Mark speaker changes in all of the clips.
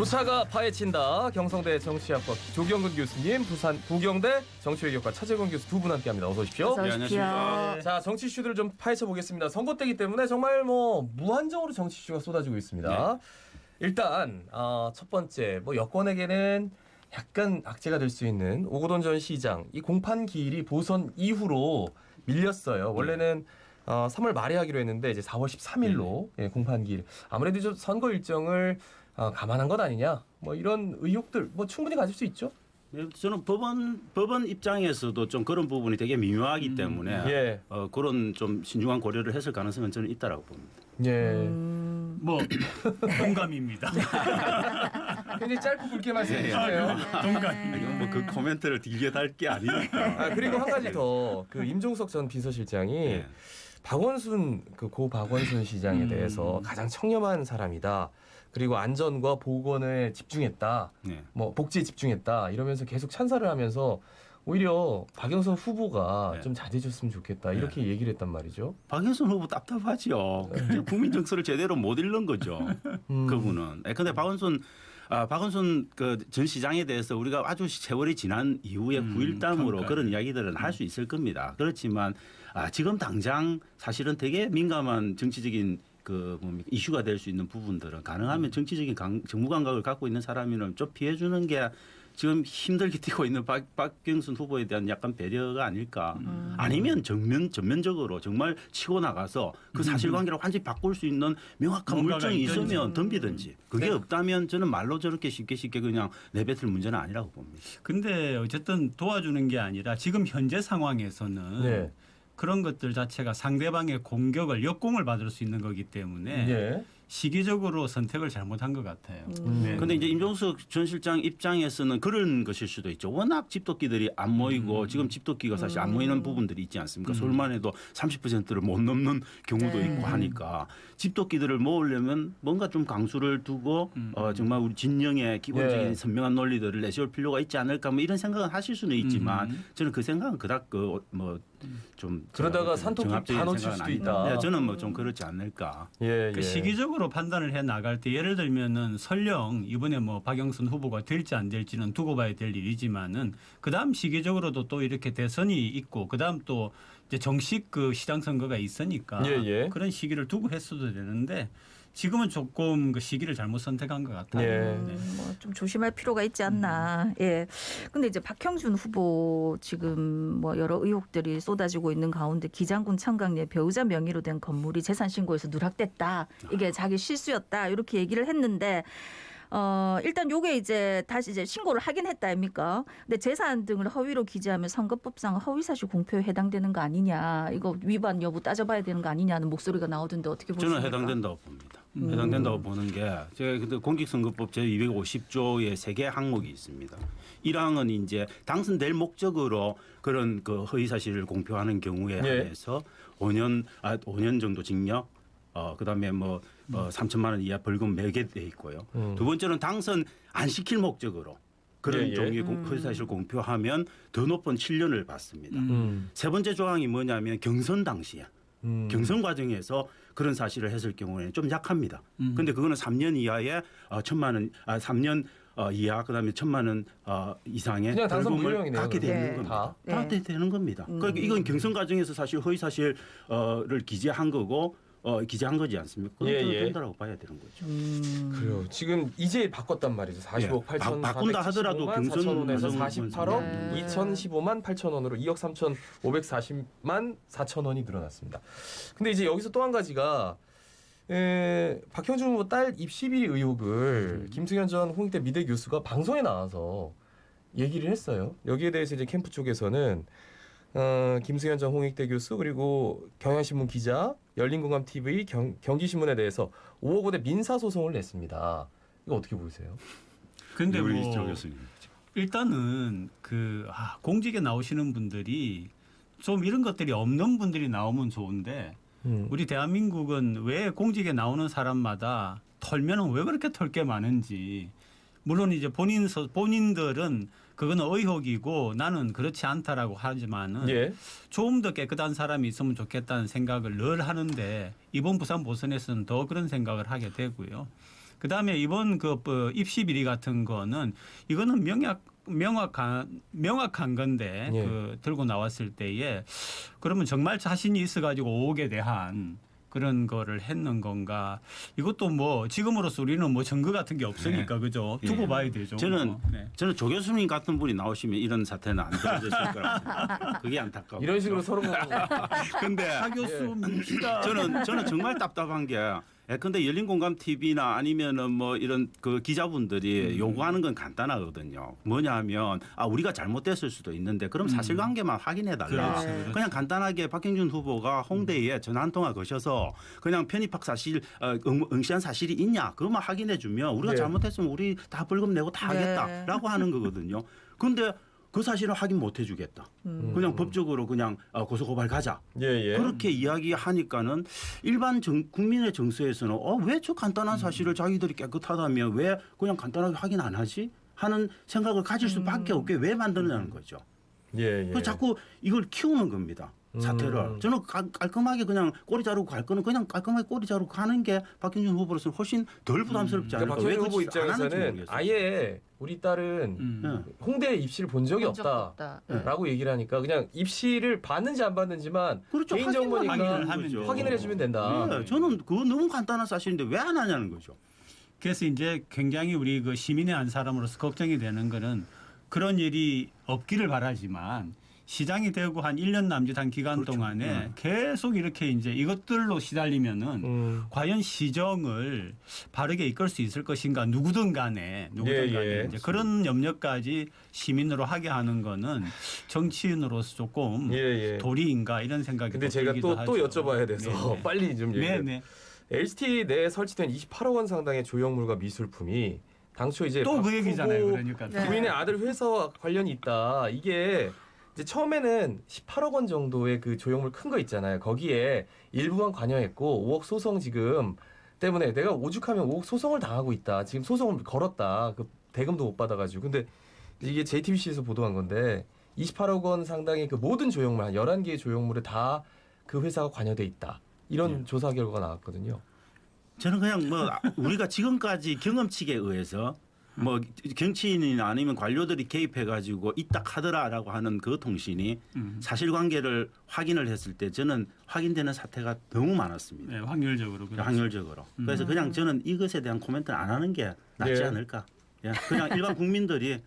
Speaker 1: 오차가 파헤친다. 경성대 정치학과 조경근 교수님, 부산 부경대 정치외교과 차재건 교수 두 분 함께합니다. 어서 오십시오.
Speaker 2: 어서 오십시오.
Speaker 3: 네, 안녕하십니까.
Speaker 1: 자, 정치 이슈들을 좀 파헤쳐 보겠습니다. 선거 때기 때문에 정말 무한정으로 정치 이슈가 쏟아지고 있습니다. 일단 첫 번째 여권에게는 약간 악재가 될 수 있는 오거돈 전 시장 이 공판 기일이 보선 이후로 밀렸어요. 원래는 3월 말에 하기로 했는데 이제 4월 13일로 공판 기일. 아무래도 좀 선거 일정을 감안한 것 아니냐. 이런 의혹들 충분히 가질 수 있죠.
Speaker 3: 네, 저는 법원 입장에서도 좀 그런 부분이 되게 미묘하기 때문에 그런 좀 신중한 고려를 했을 가능성은 저는 있다라고 봅니다.
Speaker 1: 예.
Speaker 2: 동감입니다.
Speaker 1: 굉장히 짧고 굵게 말씀해주세요.
Speaker 2: 동감입니다.
Speaker 3: 그 코멘트를 길게 달 게 아니니까.
Speaker 1: 그리고 한 가지 더 임종석 전 비서실장이 박원순 고 박원순 시장에 대해서 가장 청렴한 사람이다. 그리고 안전과 보건에 집중했다. 복지에 집중했다. 이러면서 계속 찬사를 하면서 오히려 박영선 후보가 좀 잘해줬으면 좋겠다. 이렇게 얘기를 했단 말이죠.
Speaker 3: 박영선 후보 답답하죠. 국민 정서를 제대로 못 읽는 거죠. 그분은. 근데 박원순 전 시장에 대해서 우리가 아주 세월이 지난 이후에 9.1담으로 그런 이야기들은 할 수 있을 겁니다. 그렇지만 지금 당장 사실은 되게 민감한 정치적인 이슈가 될 수 있는 부분들은 가능하면 정치적인 정무 감각을 갖고 있는 사람이면 좀 피해 주는 게 지금 힘들게 뛰고 있는 박경순 후보에 대한 약간 배려가 아닐까. 아니면 전면적으로 정말 치고 나가서 그 사실관계를 완전히 바꿀 수 있는 명확한 물증이 있으면 덤비든지. 그게 없다면 저는 말로 저렇게 쉽게 그냥 내뱉을 문제는 아니라고 봅니다.
Speaker 2: 근데 어쨌든 도와주는 게 아니라 지금 현재 상황에서는 그런 것들 자체가 상대방의 공격을 역공을 받을 수 있는 거기 때문에 시기적으로 선택을 잘못한 것 같아요.
Speaker 3: 그런데 이제 임종석 전 실장 입장에서는 그런 것일 수도 있죠. 워낙 집도끼들이 안 모이고 지금 집도끼가 사실 안 모이는 부분들이 있지 않습니까? 서울만 해도 30%를 못 넘는 경우도 있고 하니까 집도끼들을 모으려면 뭔가 좀 강수를 두고 정말 우리 진영의 기본적인 선명한 논리들을 내세울 필요가 있지 않을까 이런 생각은 하실 수는 있지만 저는 그 생각은 그닥 좀
Speaker 1: 그러다가 산토끼 다 놓칠 수도 있다.
Speaker 3: 네, 저는 좀 그렇지 않을까.
Speaker 2: 시기적으로 판단을 해 나갈 때 예를 들면은 설령 이번에 박영선 후보가 될지 안 될지는 두고 봐야 될 일이지만은 그다음 시기적으로도 또 이렇게 대선이 있고 그다음 또 이제 정식 시장 선거가 있으니까 그런 시기를 두고 했어도 되는데 지금은 조금 그 시기를 잘못 선택한 것 같아요.
Speaker 4: 좀 조심할 필요가 있지 않나. 근데 이제 박형준 후보 지금 여러 의혹들이 쏟아지고 있는 가운데 기장군 청강리에 배우자 명의로 된 건물이 재산 신고에서 누락됐다. 이게 자기 실수였다. 이렇게 얘기를 했는데 일단 요게 다시 신고를 하긴 했다 아닙니까? 근데 재산 등을 허위로 기재하면 선거법상 허위사실 공표에 해당되는 거 아니냐. 이거 위반 여부 따져봐야 되는 거 아니냐는 목소리가 나오던데 어떻게 보십니까?
Speaker 3: 저는 해당된다고 봅니다. 해당된다고 보는 게 제가 공직선거법 제250조의 3개 항목이 있습니다. 1항은 이제 당선될 목적으로 그런 허위사실을 공표하는 경우에 한해서 5년 정도 징역 그다음에 3천만 원 이하 벌금 매게 돼 있고요. 두 번째는 당선 안 시킬 목적으로 그런 종류의 허위사실을 공표하면 더 높은 7년을 받습니다. 세 번째 조항이 뭐냐면 경선 당시에 경선 과정에서 그런 사실을 했을 경우에는 좀 약합니다. 그런데 그거는 3년 이하의 1,000만 원, 3년 이하 그다음에 1,000만 원 이상의 벌금을 갖게 되는 겁니다. 다 되는 겁니다. 그러니까 이건 경선 과정에서 사실 허위 사실을 기재한 거고. 기재한 거지 않습니까? 그건 된다라고 봐야 되는 거죠.
Speaker 1: 그래요. 지금 이제 바꿨단 말이죠. 40억 8천
Speaker 3: 바꾼다 하더라도 경선
Speaker 1: 4천원에서 48억 2,015만 8천 원으로 2억 3,540만 4천 원이 늘어났습니다. 근데 이제 여기서 또 한 가지가 박형준 후보 딸 입시비리 의혹을 김승현 전 홍익대 미대 교수가 방송에 나와서 얘기를 했어요. 여기에 대해서 이제 캠프 쪽에서는 김승현 전 홍익대 교수 그리고 경향신문 기자 열린공감TV 경기신문에 대해서 5억 원의 민사소송을 냈습니다. 이거 어떻게 보세요?
Speaker 2: 근데 일단은 공직에 나오시는 분들이 좀 이런 것들이 없는 분들이 나오면 좋은데 우리 대한민국은 왜 공직에 나오는 사람마다 털면은 왜 그렇게 털 게 많은지 물론 이제 본인들은 그거는 의혹이고 나는 그렇지 않다라고 하지만은 좀 더 깨끗한 사람이 있으면 좋겠다는 생각을 늘 하는데 이번 부산 보선에서는 더 그런 생각을 하게 되고요. 그다음에 이번 그 입시 비리 같은 거는 이거는 명확한 건데
Speaker 1: 예.
Speaker 2: 그 들고 나왔을 때에 그러면 정말 자신이 있어가지고 5억에 대한 그런 거를 했는 건가? 이것도 뭐 지금으로서 우리는 뭐 증거 같은 게 없으니까 그죠?
Speaker 3: 예.
Speaker 2: 두고 봐야 되죠.
Speaker 3: 저는
Speaker 2: 뭐. 네.
Speaker 3: 저는 조 교수님 같은 분이 나오시면 이런 사태는 안 벌어졌을 거라고 생각합니다. 그게 안타까워.
Speaker 1: 이런 식으로 서로
Speaker 3: 근데
Speaker 2: 하 교수 밉시다.
Speaker 3: 저는 정말 답답한 게 근데 열린공감 TV나 아니면은 뭐 이런 그 기자분들이 요구하는 건 간단하거든요. 뭐냐면 우리가 잘못됐을 수도 있는데 그럼 사실관계만 확인해 달라.
Speaker 2: 그렇죠, 그렇죠.
Speaker 3: 그냥 간단하게 박형준 후보가 홍대에 전화 한 통화 거셔서 그냥 편입학 사실 응시한 사실이 있냐 그것만 확인해 주면 우리가
Speaker 1: 네.
Speaker 3: 잘못했으면 우리 다 벌금 내고 다
Speaker 4: 네.
Speaker 3: 하겠다라고 하는 거거든요. 근데 그 사실은 확인 못 해주겠다. 그냥 법적으로 그냥 고소고발 가자.
Speaker 1: 예.
Speaker 3: 그렇게 이야기하니까는 일반 국민의 정서에서는 왜 저 간단한 사실을 자기들이 깨끗하다면 왜 그냥 간단하게 확인 안 하지? 하는 생각을 가질 수밖에 없게 왜 만드느냐는 거죠.
Speaker 1: 예.
Speaker 3: 그래서 자꾸 이걸 키우는 겁니다. 사태를. 저는 깔끔하게 그냥 꼬리 자르고 갈 거는 그냥 깔끔하게 꼬리 자르고 가는 게 박형준 후보로서는 훨씬 덜 부담스럽지 않을까.
Speaker 1: 그러니까
Speaker 3: 왜
Speaker 1: 박형준 후보
Speaker 3: 그것을 안 하는지
Speaker 1: 입장에서는
Speaker 3: 모르겠어요.
Speaker 1: 아예 우리 딸은
Speaker 3: 네.
Speaker 1: 홍대 입시를 본 적이
Speaker 4: 본 적도
Speaker 1: 없다.
Speaker 4: 없다.
Speaker 3: 네.
Speaker 1: 라고 얘기를 하니까 그냥 입시를 받는지 안 받는지만
Speaker 3: 그렇죠.
Speaker 1: 개인정보니까
Speaker 2: 확인을 하면
Speaker 3: 거죠.
Speaker 1: 확인을 해주면 된다.
Speaker 3: 네, 저는 그거 너무 간단한 사실인데 왜 안 하냐는 거죠.
Speaker 2: 그래서 이제 굉장히 우리 그 시민의 한 사람으로서 걱정이 되는 거는 그런 일이 없기를 바라지만 시장이 되고 한 1년 남짓한 기간
Speaker 3: 그렇죠.
Speaker 2: 동안에 계속 이렇게 이제 이것들로 시달리면은 과연 시정을 바르게 이끌 수 있을 것인가 누구든 간에
Speaker 1: 예.
Speaker 2: 이제 그런 염려까지 시민으로 하게 하는 거는 정치인으로서 조금
Speaker 1: 예.
Speaker 2: 도리인가 이런 생각이
Speaker 1: 근데
Speaker 2: 또
Speaker 1: 제가
Speaker 2: 들기도
Speaker 1: 또
Speaker 2: 하죠.
Speaker 1: 여쭤봐야 돼서
Speaker 2: 네네.
Speaker 1: 빨리 좀 얘기해.
Speaker 2: 네네.
Speaker 1: LCT 내에 설치된 28억 원 상당의 조형물과 미술품이 당초 이제
Speaker 2: 또
Speaker 1: 박
Speaker 2: 그 얘기잖아요.
Speaker 1: 후보
Speaker 2: 그러니까.
Speaker 4: 네.
Speaker 1: 부인의 아들 회사와 관련이 있다. 이게 이제 처음에는 18억 원 정도의 그 조형물 큰 거 있잖아요. 거기에 일부만 관여했고 5억 소송 지금 때문에 내가 오죽하면 5억 소송을 당하고 있다. 지금 소송을 걸었다. 그 대금도 못 받아가지고. 근데 이게 JTBC에서 보도한 건데 28억 원 상당의 그 모든 조형물 한 11개의 조형물에 다 그 회사가 관여돼 있다. 이런 조사 결과가 나왔거든요.
Speaker 3: 저는 그냥 뭐 우리가 지금까지 경험칙에 의해서 뭐 정치인이나 아니면 관료들이 개입해가지고 이딱하더라라고 하는 그 통신이 사실관계를 확인을 했을 때 저는 확인되는 사태가 너무 많았습니다.
Speaker 2: 네, 확률적으로 그렇죠.
Speaker 3: 확률적으로. 그래서 그냥 저는 이것에 대한 코멘트를 안 하는 게 낫지
Speaker 1: 예.
Speaker 3: 않을까. 예, 그냥 일반 국민들이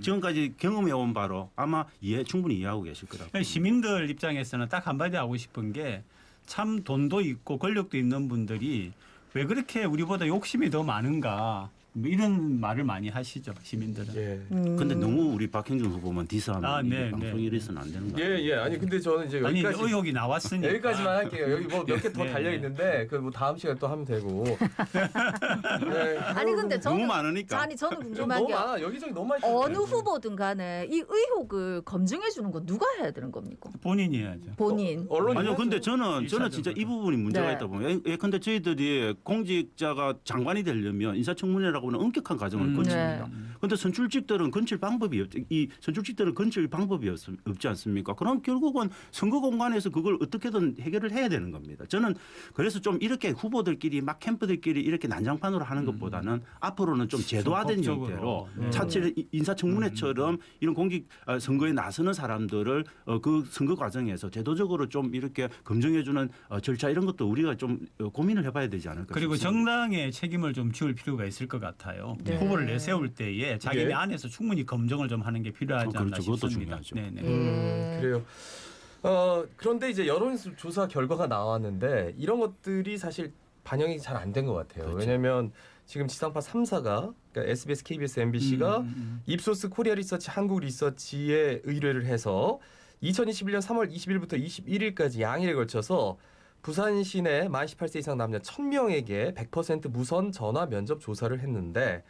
Speaker 3: 지금까지 경험해온 바로 아마 충분히 이해하고 계실 거라고.
Speaker 2: 그러니까 시민들 입장에서는 딱 한마디 하고 싶은 게 참 돈도 있고 권력도 있는 분들이 왜 그렇게 우리보다 욕심이 더 많은가 뭐 이런 말을 많이 하시죠 시민들은.
Speaker 1: 예.
Speaker 3: 근데 너무 우리 박형준 후보만 디스하면 이게
Speaker 2: 네,
Speaker 3: 방송이
Speaker 2: 네.
Speaker 3: 이래서는 안 되는 거 같아요.
Speaker 1: 예. 아니 근데 저는 이제
Speaker 2: 아니
Speaker 1: 여기까지
Speaker 2: 의혹이 나왔으니까.
Speaker 1: 여기까지만 할게요. 여기 뭐 몇 개 더
Speaker 2: 네,
Speaker 1: 달려 있는데 그 뭐 다음 시간에 또 하면 되고. 네.
Speaker 4: 아니 근데 저는
Speaker 3: 너무 많으니까.
Speaker 4: 아니 저는
Speaker 1: 좀
Speaker 4: 궁금한
Speaker 1: 너무
Speaker 4: 게
Speaker 1: 많아. 여기저기 너무 많이.
Speaker 4: 어느
Speaker 1: 있잖아요.
Speaker 4: 후보든 간에 이 의혹을 검증해 주는 건 누가 해야 되는 겁니까?
Speaker 2: 본인이 해야죠.
Speaker 4: 본인.
Speaker 1: 언론이
Speaker 3: 아니요,
Speaker 1: 해야죠.
Speaker 3: 근데 저는 진짜 이 부분이 문제가
Speaker 4: 네.
Speaker 3: 있다 보면 예컨대 저희들이 공직자가 장관이 되려면 인사청문회라고는 엄격한 과정을 거칩니다. 그런데 선출직들은 건칠 방법이 없지 않습니까? 그럼 결국은 선거 공간에서 그걸 어떻게든 해결을 해야 되는 겁니다. 저는 그래서 좀 이렇게 후보들끼리 막 캠프들끼리 이렇게 난장판으로 하는 것보다는 앞으로는 좀 제도화된
Speaker 2: 법적으로.
Speaker 3: 형태로
Speaker 2: 네.
Speaker 3: 차치 인사청문회처럼 이런 공직 선거에 나서는 사람들을 그 선거 과정에서 제도적으로 좀 이렇게 검증해주는 절차 이런 것도 우리가 좀 고민을 해봐야 되지 않을까
Speaker 2: 그리고
Speaker 3: 싶습니다.
Speaker 2: 정당의 책임을 좀 지울 필요가 있을 것 같아요.
Speaker 4: 네.
Speaker 2: 후보를 내세울 때에 자기네
Speaker 1: 예.
Speaker 2: 안에서 충분히 검증을 좀 하는 게 필요하지 않나
Speaker 3: 그렇죠. 그것도
Speaker 2: 싶습니다.
Speaker 3: 중요하죠.
Speaker 2: 네네.
Speaker 1: 그래요. 그런데 이제 여론조사 결과가 나왔는데 이런 것들이 사실 반영이 잘 안 된 것 같아요.
Speaker 3: 그렇죠.
Speaker 1: 왜냐하면 지금 지상파 3사가 그러니까 SBS, KBS, MBC가 입소스 코리아 리서치, 한국 리서치에 의뢰를 해서 2021년 3월 20일부터 21일까지 양일에 걸쳐서 부산 시내 만 18세 이상 남녀 1000명에게 100% 무선 전화 면접 조사를 했는데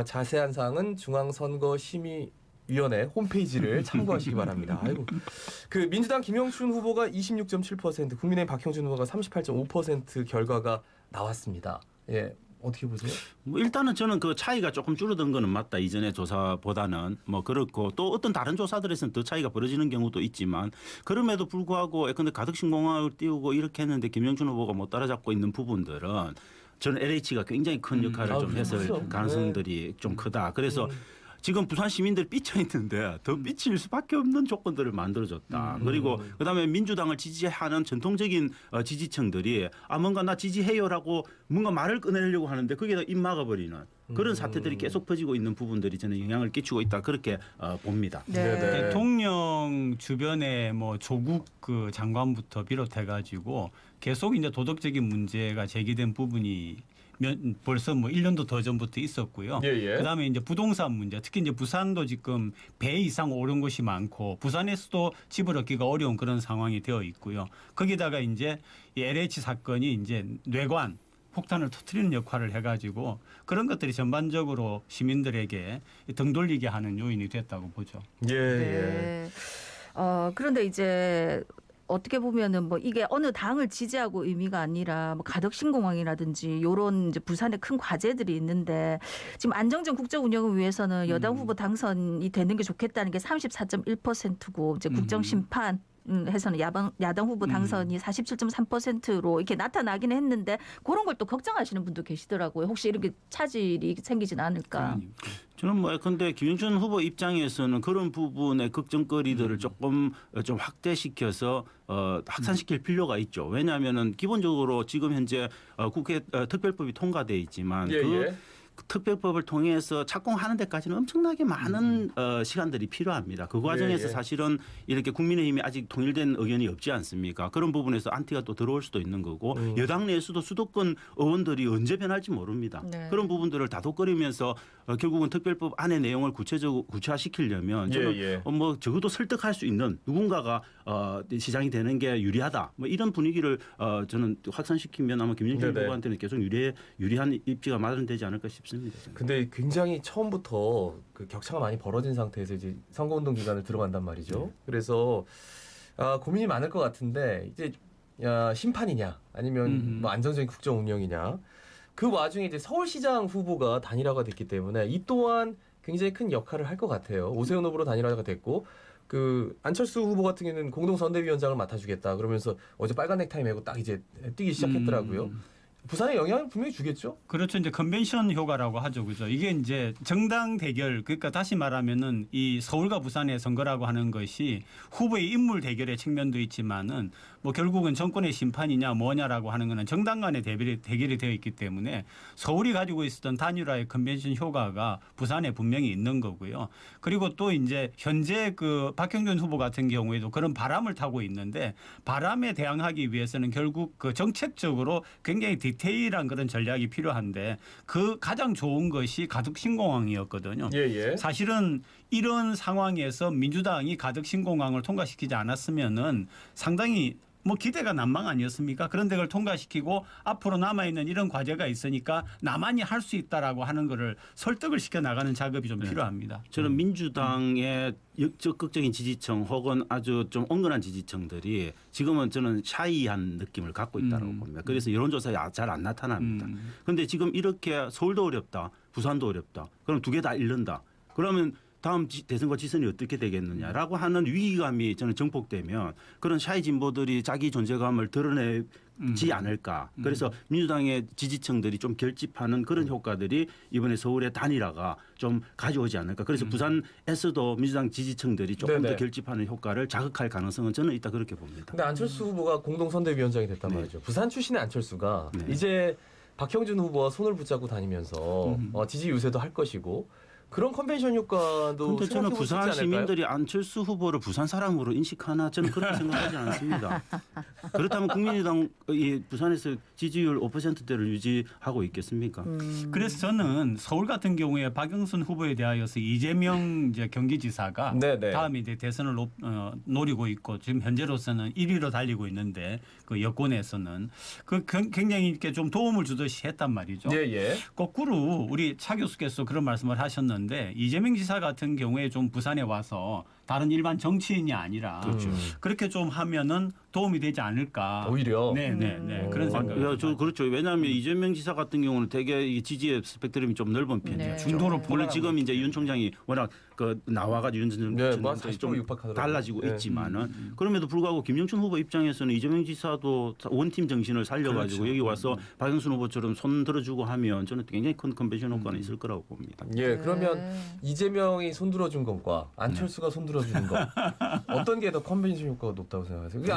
Speaker 1: 자세한 사항은 중앙선거심의위원회 홈페이지를 참고하시기 바랍니다. 아이고. 그 민주당 김영춘 후보가 26.7%, 국민의힘 박형준 후보가 38.5% 결과가 나왔습니다. 예. 어떻게 보세요?
Speaker 3: 뭐 일단은 저는 그 차이가 조금 줄어든 거는 맞다. 이전의 조사보다는 뭐 그렇고 또 어떤 다른 조사들에서는 더 차이가 벌어지는 경우도 있지만 그럼에도 불구하고 근데 가덕신 공항을 띄우고 이렇게 했는데 김영춘 후보가 못 따라잡고 있는 부분들은 저는 LH가 굉장히 큰 역할을
Speaker 1: 아,
Speaker 3: 좀 했을
Speaker 1: 그렇죠.
Speaker 3: 가능성들이 좀 크다. 그래서 지금 부산 시민들이 삐쳐 있는데 더 삐칠 수밖에 없는 조건들을 만들어줬다. 그리고 그다음에 민주당을 지지하는 전통적인 지지층들이 뭔가 나 지지해요라고 뭔가 말을 꺼내려고 하는데 거기에다 입 막아버리는 그런 사태들이 계속 퍼지고 있는 부분들이 저는 영향을 끼치고 있다. 그렇게 봅니다.
Speaker 1: 네네.
Speaker 2: 대통령 주변에 뭐 조국 그 장관부터 비롯해가지고 계속 이제 도덕적인 문제가 제기된 부분이 벌써 뭐 1년도 더 전부터 있었고요.
Speaker 1: 예, 예.
Speaker 2: 그다음에 이제 부동산 문제, 특히 이제 부산도 지금 배 이상 오른 곳이 많고 부산에서도 집을 얻기가 어려운 그런 상황이 되어 있고요. 거기다가 이제 이 LH 사건이 이제 뇌관 폭탄을 터뜨리는 역할을 해가지고 그런 것들이 전반적으로 시민들에게 등 돌리게 하는 요인이 됐다고 보죠.
Speaker 1: 예, 예.
Speaker 4: 네. 그런데 이제 어떻게 보면은 뭐 이게 어느 당을 지지하고 의미가 아니라 뭐 가덕신공항이라든지 요런 이제 부산에 큰 과제들이 있는데 지금 안정적 국정 운영을 위해서는 여당 후보 당선이 되는 게 좋겠다는 게 34.1%고 이제 국정 심판 해서는 야당 후보 당선이 47.3%로 이렇게 나타나기는 했는데 그런 걸 또 걱정하시는 분도 계시더라고요. 혹시 이렇게 차질이 생기진 않을까?
Speaker 3: 저는 뭐 근데 김영춘 후보 입장에서는 그런 부분의 걱정거리들을 조금 좀 확대시켜서 확산시킬 필요가 있죠. 왜냐하면은 기본적으로 지금 현재 국회 특별법이 통과돼 있지만
Speaker 1: 예,
Speaker 3: 그
Speaker 1: 예.
Speaker 3: 특별법을 통해서 착공하는 데까지는 엄청나게 많은 시간들이 필요합니다. 그 과정에서
Speaker 1: 예, 예.
Speaker 3: 사실은 이렇게 국민의힘이 아직 통일된 의견이 없지 않습니까? 그런 부분에서 안티가 또 들어올 수도 있는 거고 여당 내에서도 수도권 의원들이 언제 변할지 모릅니다.
Speaker 4: 네.
Speaker 3: 그런 부분들을 다독거리면서 결국은 특별법 안의 내용을 구체화시키려면 저는
Speaker 1: 예.
Speaker 3: 뭐 적어도 설득할 수 있는 누군가가 시장이 되는 게 유리하다. 뭐 이런 분위기를 저는 확산시키면 아마 김영준
Speaker 1: 네네.
Speaker 3: 후보한테는 계속 유리한 입지가 마련되지 않을까 싶습니다. 저는.
Speaker 1: 근데 굉장히 처음부터 그 격차가 많이 벌어진 상태에서 이제 선거운동 기간을 들어간단 말이죠. 그래서 고민이 많을 것 같은데 이제 심판이냐 아니면 뭐 안정적인 국정 운영이냐 그 와중에 이제 서울시장 후보가 단일화가 됐기 때문에 이 또한 굉장히 큰 역할을 할 것 같아요. 오세훈 후보로 단일화가 됐고 그 안철수 후보 같은 경우는 공동선대위원장을 맡아주겠다 그러면서 어제 빨간 넥타이 메고 딱 이제 뛰기 시작했더라고요. 부산에 영향을 분명히 주겠죠.
Speaker 2: 그렇죠. 이제 컨벤션 효과라고 하죠. 그죠. 이게 이제 정당 대결, 그러니까 다시 말하면은 이 서울과 부산의 선거라고 하는 것이 후보의 인물 대결의 측면도 있지만은 뭐 결국은 정권의 심판이냐 뭐냐라고 하는 거는 정당 간의 대결이 되어 있기 때문에 서울이 가지고 있었던 단일화의 컨벤션 효과가 부산에 분명히 있는 거고요. 그리고 또 이제 현재 그 박형준 후보 같은 경우에도 그런 바람을 타고 있는데 바람에 대항하기 위해서는 결국 그 정책적으로 굉장히 디테일한 그런 전략이 필요한데 그 가장 좋은 것이 가덕신공항이었거든요.
Speaker 1: 예.
Speaker 2: 사실은 이런 상황에서 민주당이 가덕신공항을 통과시키지 않았으면은 상당히 뭐 기대가 난망 아니었습니까? 그런데 그걸 통과시키고 앞으로 남아있는 이런 과제가 있으니까 나만이 할 수 있다라고 하는 거를 설득을 시켜 나가는 작업이 좀 필요합니다.
Speaker 3: 저는 민주당의 적극적인 지지층 혹은 아주 좀 엉근한 지지층들이 지금은 저는 샤이한 느낌을 갖고 있다고 봅니다. 그래서 여론조사에 잘 안 나타납니다. 그런데 지금 이렇게 서울도 어렵다, 부산도 어렵다. 그럼 두 개 다 잃는다. 그러면 다음 대선과 지선이 어떻게 되겠느냐라고 하는 위기감이 저는 정폭되면 그런 샤이 진보들이 자기 존재감을 드러내지 않을까. 그래서 민주당의 지지층들이 좀 결집하는 그런 효과들이 이번에 서울의 단일화가 좀 가져오지 않을까. 그래서 부산에서도 민주당 지지층들이 조금
Speaker 1: 네네.
Speaker 3: 더 결집하는 효과를 자극할 가능성은 저는 있다 그렇게 봅니다.
Speaker 1: 근데 안철수 후보가 공동선대위원장이 됐단 말이죠. 부산 출신의 안철수가 이제 박형준 후보와 손을 붙잡고 다니면서 지지 유세도 할 것이고 그런 컨벤션 효과도
Speaker 3: 그런데 저는
Speaker 1: 생각해 볼 수 있지
Speaker 3: 부산
Speaker 1: 않을까요?
Speaker 3: 시민들이 안철수 후보를 부산 사람으로 인식하나 저는 그렇게 생각하지 않습니다. 그렇다면 국민의당 이 부산에서 지지율 5%대를 유지하고 있겠습니까?
Speaker 2: 그래서 저는 서울 같은 경우에 박영선 후보에 대하여서 이재명 이제 경기지사가
Speaker 1: 네네.
Speaker 2: 다음에 이제 대선을 노리고 있고 지금 현재로서는 1위로 달리고 있는데 그 여권에서는 그 굉장히 이렇게 좀 도움을 주듯이 했단 말이죠.
Speaker 1: 예.
Speaker 2: 거꾸로 우리 차 교수께서 그런 말씀을 하셨는데 이재명 지사 같은 경우에 좀 부산에 와서 다른 일반 정치인이 아니라 그렇게 좀 하면은 도움이 되지 않을까.
Speaker 1: 오히려
Speaker 2: 네, 그런 생각이.
Speaker 3: 저 그렇죠. 왜냐하면 이재명 지사 같은 경우는 되게 이 지지의 스펙트럼이 좀 넓은 편이에요.
Speaker 4: 네.
Speaker 2: 중도를
Speaker 3: 물론 지금 이제 윤 총장이 워낙 그 나와가지고 윤
Speaker 1: 네, 뭐
Speaker 3: 총장이
Speaker 1: 40%
Speaker 3: 좀
Speaker 1: 육박하더라고요.
Speaker 3: 달라지고
Speaker 1: 네.
Speaker 3: 있지만은 그럼에도 불구하고 김영춘 후보 입장에서는 이재명 지사도 원팀 정신을 살려가지고
Speaker 2: 그렇죠.
Speaker 3: 여기 와서 박영순 후보처럼 손 들어주고 하면 저는 굉장히 큰 컨벤션 효과는 있을 거라고 봅니다.
Speaker 1: 예, 그러면 이재명이 손들어준 것과 안철수가 손들어주는 것 어떤 게 더 컨벤션 효과가 높다고 생각하세요? 그게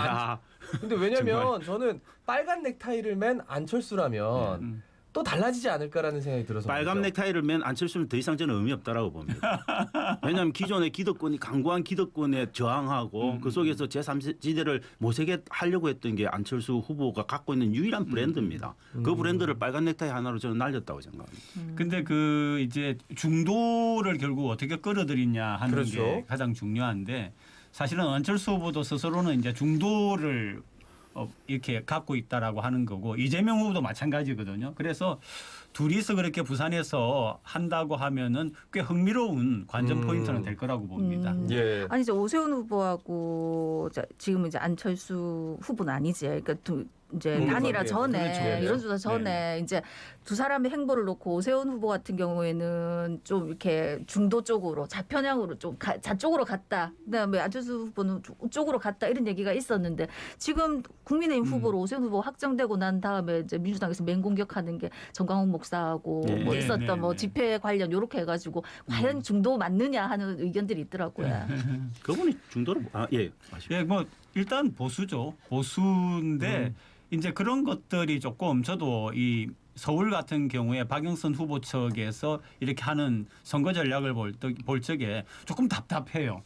Speaker 1: 근데 왜냐면 저는 빨간 넥타이를 맨 안철수라면 또 달라지지 않을까라는 생각이 들어서
Speaker 3: 빨간
Speaker 1: 그렇죠.
Speaker 3: 넥타이를 맨 안철수는 더 이상 저는 의미 없다라고 봅니다. 왜냐하면 기존의 기득권이 강고한 기득권에 저항하고 그 속에서 제3지대를 모색해 하려고 했던 게 안철수 후보가 갖고 있는 유일한 브랜드입니다. 그 브랜드를 빨간 넥타이 하나로 저는 날렸다고 생각합니다.
Speaker 2: 근데 그 이제 중도를 결국 어떻게 끌어들이냐 하는
Speaker 1: 그렇죠.
Speaker 2: 게 가장 중요한데 사실은 안철수 후보도 스스로는 이제 중도를 이렇게 갖고 있다라고 하는 거고 이재명 후보도 마찬가지거든요. 그래서 둘이서 그렇게 부산에서 한다고 하면은 꽤 흥미로운 관전 포인트는 될 거라고 봅니다.
Speaker 1: 예.
Speaker 4: 아니 이제 오세훈 후보하고 지금 이제 안철수 후보는 아니지. 그러니까 이제 단일화 전에
Speaker 2: 그렇죠.
Speaker 4: 여론조사 전에
Speaker 2: 네.
Speaker 4: 이제 두 사람의 행보를 놓고 오세훈 후보 같은 경우에는 좀 이렇게 중도 쪽으로 좌편향으로 좀 좌쪽으로 갔다. 그다음에 안철수 후보는 우쪽으로 갔다 이런 얘기가 있었는데 지금 국민의힘 후보로 오세훈 후보 확정되고 난 다음에 이제 민주당에서 맹공격하는 게 정광훈 목사하고
Speaker 3: 네.
Speaker 4: 뭐
Speaker 2: 네,
Speaker 4: 있었던
Speaker 2: 네,
Speaker 4: 뭐
Speaker 2: 네.
Speaker 4: 집회 관련 이렇게 해가지고 과연 중도 맞느냐 하는 의견들이 있더라고요.
Speaker 3: 그분이 중도로 예.
Speaker 2: 예, 뭐 일단 보수죠. 보수인데 이제 그런 것들이 조금 저도 이 서울 같은 경우에 박영선 후보 측에서 이렇게 하는 선거 전략을 볼 적에 조금 답답해요.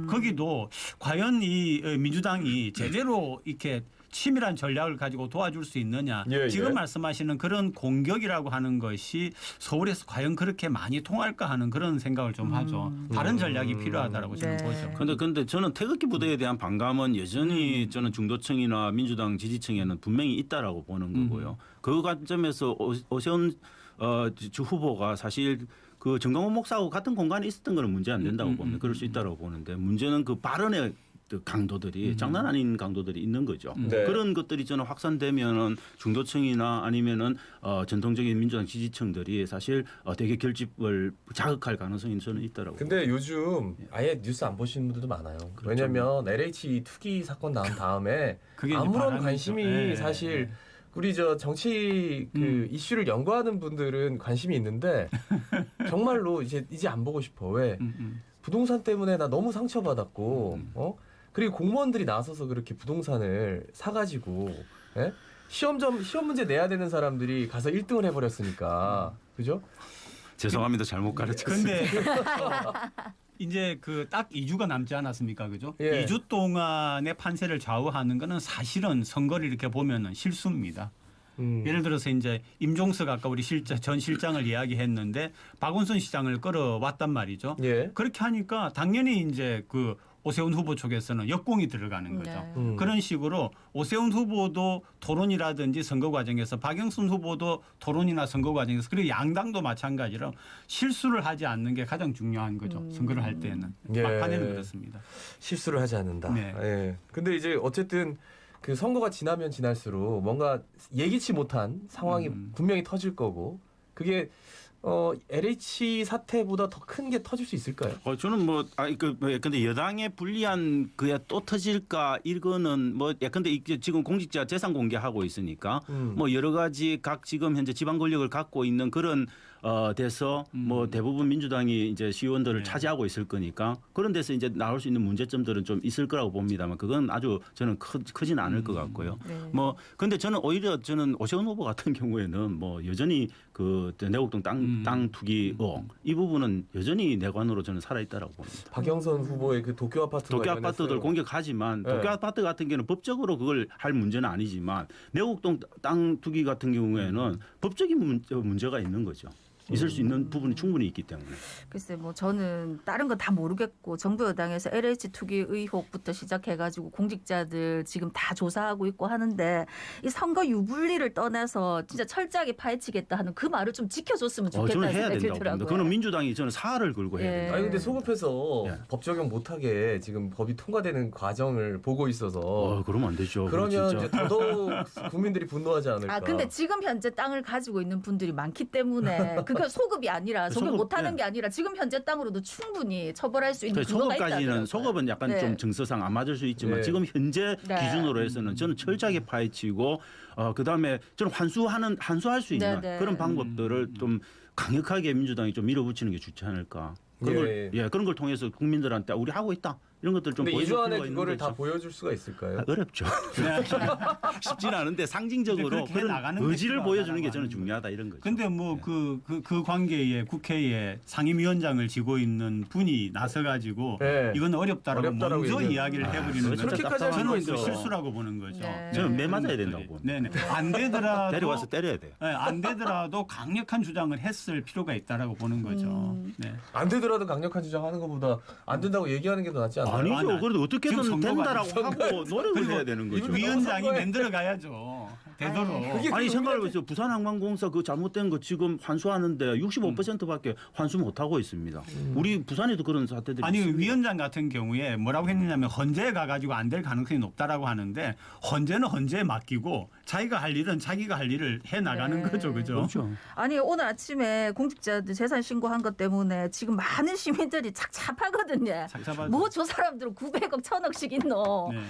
Speaker 2: 거기도 과연 이 민주당이 제대로 이렇게 치밀한 전략을 가지고 도와줄 수 있느냐.
Speaker 1: 예,
Speaker 2: 지금
Speaker 1: 예.
Speaker 2: 말씀하시는 그런 공격이라고 하는 것이 서울에서 과연 그렇게 많이 통할까 하는 그런 생각을 좀 하죠. 다른 전략이 필요하다라고 저는
Speaker 4: 네.
Speaker 2: 보죠.
Speaker 3: 근데 저는 태극기 부대에 대한 반감은 여전히 저는 중도층이나 민주당 지지층에는 분명히 있다라고 보는 거고요. 그 관점에서 오세훈 주 후보가 사실 그 정강훈 목사하고 같은 공간에 있었던 거는 문제 안 된다고 봅니다. 그럴 수 있다고 보는데 문제는 그 발언의 그 강도들이 장난 아닌 강도들이 있는 거죠.
Speaker 1: 네.
Speaker 3: 그런 것들이 저는 확산되면은 중도층이나 아니면은 전통적인 민주당 지지층들이 사실 되게 결집을 자극할 가능성이 저는 있다라고.
Speaker 1: 근데 요즘 아예 뉴스 안 보시는 분들도 많아요. 왜냐면 LH 투기 사건 나온 다음에
Speaker 2: 그게 이제
Speaker 1: 아무런
Speaker 2: 바람이죠.
Speaker 1: 관심이
Speaker 2: 네,
Speaker 1: 사실 우리 저 정치 그 이슈를 연구하는 분들은 관심이 있는데 정말로 이제 안 보고 싶어. 왜? 부동산 때문에 나 너무 상처받았고 그리고 공무원들이 나서서 그렇게 부동산을 사가지고 시험 문제 내야 되는 사람들이 가서 1등을 해버렸으니까 그죠?
Speaker 3: 죄송합니다. 잘못 가르쳤습니다.
Speaker 2: 근데 이제 그 딱 2주가 남지 않았습니까, 그죠?
Speaker 1: 예.
Speaker 2: 2주 동안의 판세를 좌우하는 거는 사실은 선거를 이렇게 보면은 실수입니다. 예를 들어서 이제 임종석 아까 우리 전 실장을 이야기했는데 박원순 시장을 끌어왔단 말이죠.
Speaker 1: 예.
Speaker 2: 그렇게 하니까 당연히 이제 그 오세훈 후보 쪽에서는 역공이 들어가는 거죠.
Speaker 4: 네.
Speaker 2: 그런 식으로 오세훈 후보도 토론이라든지 선거 과정에서 박영순 후보도 토론이나 선거 과정에서 그리고 양당도 마찬가지로 실수를 하지 않는 게 가장 중요한 거죠. 선거를 할 때는.
Speaker 1: 예.
Speaker 2: 막판에는 그렇습니다.
Speaker 1: 실수를 하지 않는다.
Speaker 2: 네.
Speaker 1: 예. 근데 이제 어쨌든 그 선거가 지나면 지날수록 뭔가 예기치 못한 상황이 분명히 터질 거고 그게 LH 사태보다 더 큰 게 터질 수 있을까요?
Speaker 3: 저는 근데 여당에 불리한 그야 또 터질까 이거는 근데 이게 지금 공직자 재산 공개하고 있으니까 뭐 여러 가지 각 지금 현재 지방 권력을 갖고 있는 그런 돼서 뭐 대부분 민주당이 이제 시의원들을 차지하고 있을 거니까 그런 데서 이제 나올 수 있는 문제점들은 좀 있을 거라고 봅니다만 그건 아주 저는 크진 않을 것 같고요.
Speaker 4: 네.
Speaker 3: 근데 저는 오히려 오세훈 후보 같은 경우에는 뭐 여전히 그 내곡동 땅 투기 이 부분은 여전히 내관으로 저는 살아 있다라고 봅니다.
Speaker 1: 박영선 후보의 그 도쿄 아파트
Speaker 3: 도쿄 아파트들 공격하지만
Speaker 1: 네.
Speaker 3: 도쿄 아파트 같은 경우는 법적으로 그걸 할 문제는 아니지만 내곡동 땅 투기 같은 경우에는 법적인 문제가 있는 거죠. 있을 수 있는 부분이 충분히 있기 때문에.
Speaker 4: 글쎄 뭐 저는 다른 건 다 모르겠고 정부 여당에서 LH 투기 의혹부터 시작해가지고 공직자들 지금 다 조사하고 있고 하는데 이 선거 유불리를 떠나서 진짜 철저하게 파헤치겠다 하는 그 말을 좀 지켜줬으면 좋겠다는
Speaker 3: 저는 해야
Speaker 4: 생각이
Speaker 3: 된다고 봅니다.
Speaker 4: 들더라고요.
Speaker 3: 그거는 민주당이 저는 사활을 걸고 해야
Speaker 4: 예.
Speaker 3: 된다.
Speaker 1: 아니 근데 소급해서
Speaker 3: 예.
Speaker 1: 법 적용 못하게 지금 법이 통과되는 과정을 보고 있어서
Speaker 3: 그러면 안 되죠. 그거
Speaker 1: 그러면
Speaker 3: 진짜.
Speaker 1: 이제 더더욱 국민들이 분노하지 않을까.
Speaker 4: 아 근데 지금 현재 땅을 가지고 있는 분들이 많기 때문에 그게 소급이 아니라 소급
Speaker 3: 소급,
Speaker 4: 못하는
Speaker 3: 예.
Speaker 4: 게 아니라 지금 현재 땅으로도 충분히 처벌할 수 있는 근거가
Speaker 3: 소급까지는
Speaker 4: 있다더라고요.
Speaker 3: 소급은 약간
Speaker 4: 네.
Speaker 3: 좀 정서상 안 맞을 수 있지만
Speaker 1: 네.
Speaker 3: 지금 현재
Speaker 4: 네.
Speaker 3: 기준으로 해서는 저는 철저하게 파헤치고 그다음에 저는 환수할 수 있는
Speaker 4: 네, 네.
Speaker 3: 그런 방법들을 좀 강력하게 민주당이 좀 밀어붙이는 게 좋지 않을까. 그런 걸, 그런 걸 통해서 국민들한테 우리 하고 있다 이런 것들 좀
Speaker 1: 근데
Speaker 3: 보여줄
Speaker 1: 2주 안에
Speaker 3: 필요가 있는
Speaker 1: 그거를 다
Speaker 3: 거죠.
Speaker 1: 보여줄 수가 있을까요?
Speaker 3: 어렵죠. 쉽지는 않은데 상징적으로
Speaker 2: 그렇게
Speaker 3: 그런
Speaker 2: 나가는 게
Speaker 3: 의지를 보여주는 게
Speaker 2: 필요하다라고
Speaker 3: 저는
Speaker 2: 하는
Speaker 3: 중요하다 이런 거죠.
Speaker 2: 근데 뭐 그 관계에 국회에 상임위원장을 지고 있는 분이 나서 가지고
Speaker 1: 네.
Speaker 2: 이건 어렵다라고
Speaker 1: 어렵다라고
Speaker 2: 먼저
Speaker 1: 얘기해요.
Speaker 2: 이야기를 해버리는 거죠.
Speaker 1: 그렇게까지 할
Speaker 2: 저는
Speaker 1: 수가
Speaker 2: 그
Speaker 1: 있어.
Speaker 2: 실수라고 보는 거죠.
Speaker 4: 네.
Speaker 3: 저는 매 맞아야 된다고 봅니다.
Speaker 2: 네네. 안 되더라도
Speaker 3: 데려와서 때려야 돼요.
Speaker 2: 네, 안 되더라도 강력한 주장을 했을 필요가 있다라고 보는 거죠. 네.
Speaker 1: 안 되더라도 강력한 주장하는 것보다 안 된다고 얘기하는 게 더 낫지 않나요?
Speaker 2: 아니,
Speaker 3: 아니죠. 그래도 어떻게든
Speaker 2: 지금 선거가
Speaker 3: 된다라고
Speaker 2: 아니죠.
Speaker 3: 하고 노력을 해야 되는 거죠.
Speaker 2: 위원장이
Speaker 1: 선거에-
Speaker 2: 만들어 가야죠. 되도록.
Speaker 1: 그게
Speaker 3: 아니
Speaker 1: 그
Speaker 3: 생각해보세요. 부산항만공사 그 잘못된 거 지금 환수하는데 65%밖에 환수 못 하고 있습니다. 우리 부산에도 그런 사태들이
Speaker 2: 아니
Speaker 3: 있습니다.
Speaker 2: 위원장 같은 경우에 뭐라고 했느냐면 헌재에 가가지고 안 될 가능성이 높다라고 하는데 헌재는 헌재에 맡기고 자기가 할 일은 자기가 할 일을 해 나가는
Speaker 4: 네.
Speaker 2: 거죠, 그죠?
Speaker 3: 그렇죠.
Speaker 4: 아니 오늘 아침에 공직자들 재산 신고한 것 때문에 지금 많은 시민들이 착잡하거든요.
Speaker 2: 착잡하죠.
Speaker 4: 뭐 저 사람들은 900억, 1000억씩 있노.
Speaker 2: 네.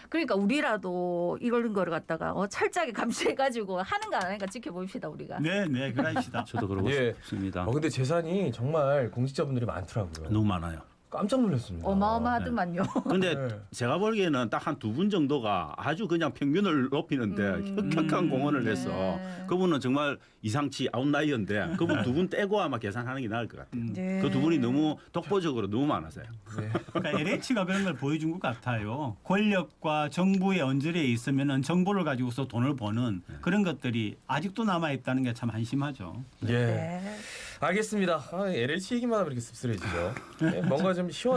Speaker 4: 그러니까 우리라도 이런 거를 갖다가 철저하게 감시해가지고 하는가 안 하는가 지켜봅시다 우리가.
Speaker 2: 네, 네, 그러합시다.
Speaker 3: 저도 그러고
Speaker 1: 예.
Speaker 3: 싶습니다.
Speaker 1: 근데 재산이 정말 공직자분들이 많더라고요.
Speaker 3: 너무 많아요.
Speaker 1: 깜짝 놀랐습니다.
Speaker 4: 어마어마하더만요.
Speaker 3: 근데
Speaker 1: 네.
Speaker 3: 제가 보기에는 딱 한 두 분 정도가 아주 그냥 평균을 높이는데 혁혁한 공헌을 해서
Speaker 4: 네.
Speaker 3: 그분은 정말 이상치 아웃라이어인데 그분 두 분 떼고 아마 계산하는 게 나을 것 같아요.
Speaker 4: 네.
Speaker 3: 그 두 분이 너무 독보적으로 너무 많아서요.
Speaker 1: 네.
Speaker 2: 그러니까 LH가 그런 걸 보여준 것 같아요. 권력과 정부의 언저리에 있으면은 정보를 가지고서 돈을 버는 그런 것들이 아직도 남아 있다는 게 참 한심하죠.
Speaker 1: 예.
Speaker 4: 네.
Speaker 1: 알겠습니다. LH 얘기만 하면 이렇게 씁쓸해지죠. 네, 뭔가 좀 시원한